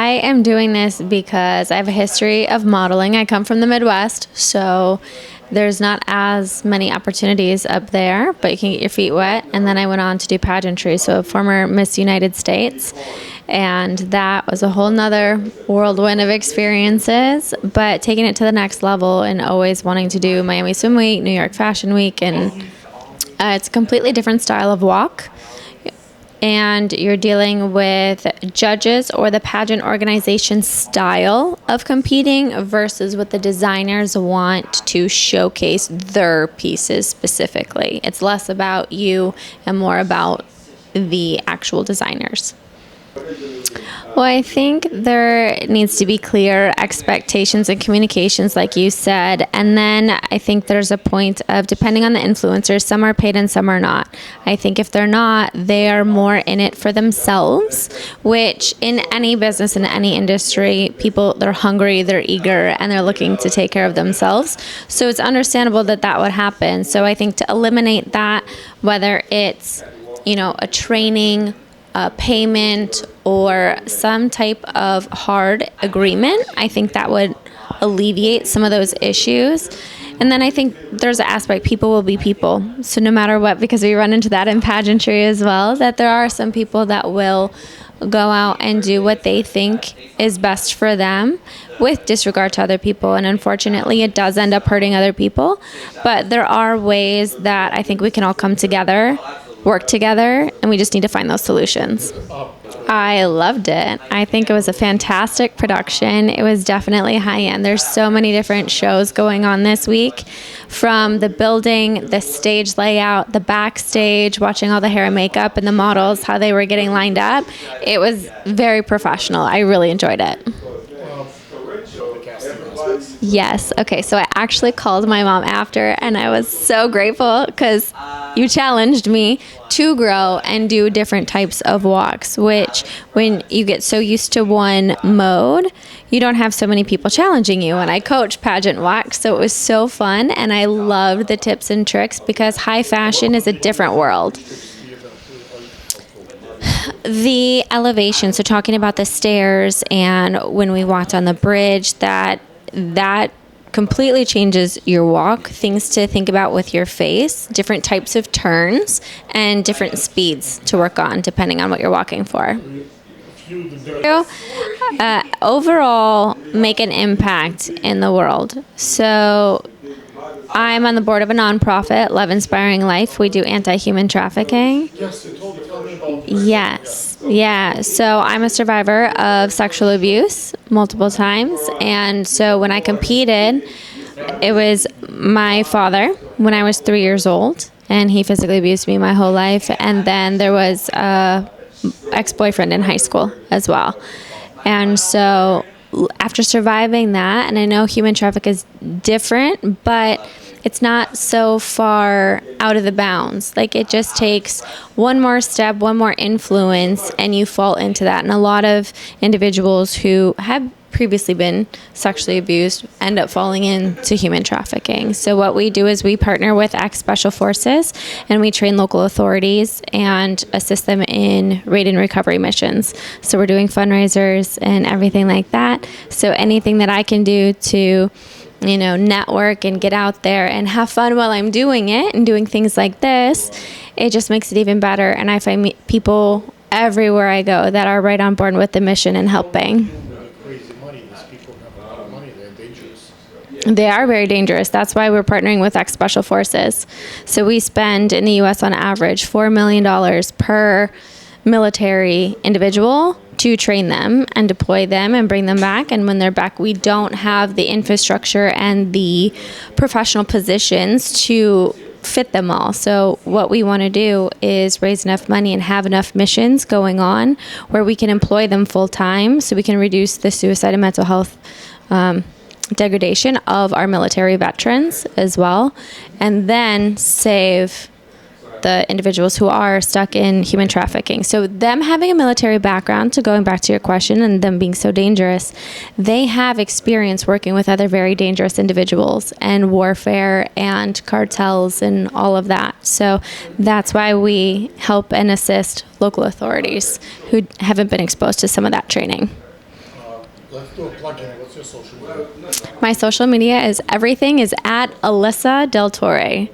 I am doing this because I have a history of modeling. I come from the Midwest, so there's not as many opportunities up there, but you can get your feet wet. And then I went on to do pageantry, so former Miss United States. And that was a whole nother whirlwind of experiences, but taking it to the next level and always wanting to do Miami Swim Week, New York Fashion Week, and it's a completely different style of walk. And you're dealing with judges or the pageant organization style of competing versus what the designers want to showcase their pieces specifically. It's less about you and more about the actual designers. Well, I think there needs to be clear expectations and communications, like you said. And then I think there's a point of, depending on the influencers, some are paid and some are not. I think if they're not, they are more in it for themselves, which in any business, in any industry, people, they're hungry, they're eager, and they're looking to take care of themselves. So it's understandable that that would happen. So I think to eliminate that, whether it's, a training, a payment, or some type of hard agreement, I think that would alleviate some of those issues. And then I think there's an aspect, people will be people. So no matter what, because we run into that in pageantry as well, that there are some people that will go out and do what they think is best for them with disregard to other people. And unfortunately, it does end up hurting other people. But there are ways that I think we can all come together, work together, and we just need to find those solutions. I loved it. I think it was a fantastic production. It was definitely high end. There's so many different shows going on this week, from the building, the stage layout, the backstage, watching all the hair and makeup and the models, how they were getting lined up. It was very professional. I really enjoyed it. Yes. Okay. So I actually called my mom after, and I was so grateful because you challenged me to grow and do different types of walks, which when you get so used to one mode, you don't have so many people challenging you. And I coach pageant walks, so it was so fun. And I loved the tips and tricks because high fashion is a different world. The elevation, so talking about the stairs and when we walked on the bridge, that completely changes your walk. Things to think about with your face, different types of turns, and different speeds to work on depending on what you're walking for. Overall, make an impact in the world. So I'm on the board of a nonprofit, Love Inspiring Life. We do anti-human trafficking. Yes. Yeah. So I'm a survivor of sexual abuse multiple times. And so when I competed, it was my father when I was 3 years old, and he physically abused me my whole life. And then there was a ex-boyfriend in high school as well. And so after surviving that, and I know human traffic is different, but it's not so far out of the bounds. Like, it just takes one more step, one more influence, and you fall into that. And a lot of individuals who have previously been sexually abused end up falling into human trafficking. So what we do is we partner with ex-special forces, and we train local authorities and assist them in raid and recovery missions. So we're doing fundraisers and everything like that. So anything that I can do to network and get out there and have fun while I'm doing it and doing things like this, it just makes it even better. And I find people everywhere I go that are right on board with the mission and helping. They are very dangerous. That's why we're partnering with ex-special forces. So we spend in the U.S. on average $4 million per military individual to train them and deploy them and bring them back. And when they're back, we don't have the infrastructure and the professional positions to fit them all. So what we want to do is raise enough money and have enough missions going on where we can employ them full time, so we can reduce the suicide and mental health degradation of our military veterans as well, and then save the individuals who are stuck in human trafficking. So them having a military background, to going back to your question, and them being so dangerous, they have experience working with other very dangerous individuals and warfare and cartels and all of that. So that's why we help and assist local authorities who haven't been exposed to some of that training. Let's do a plug in. What's your social media? My social media is everything is at Alyssa Del Torre.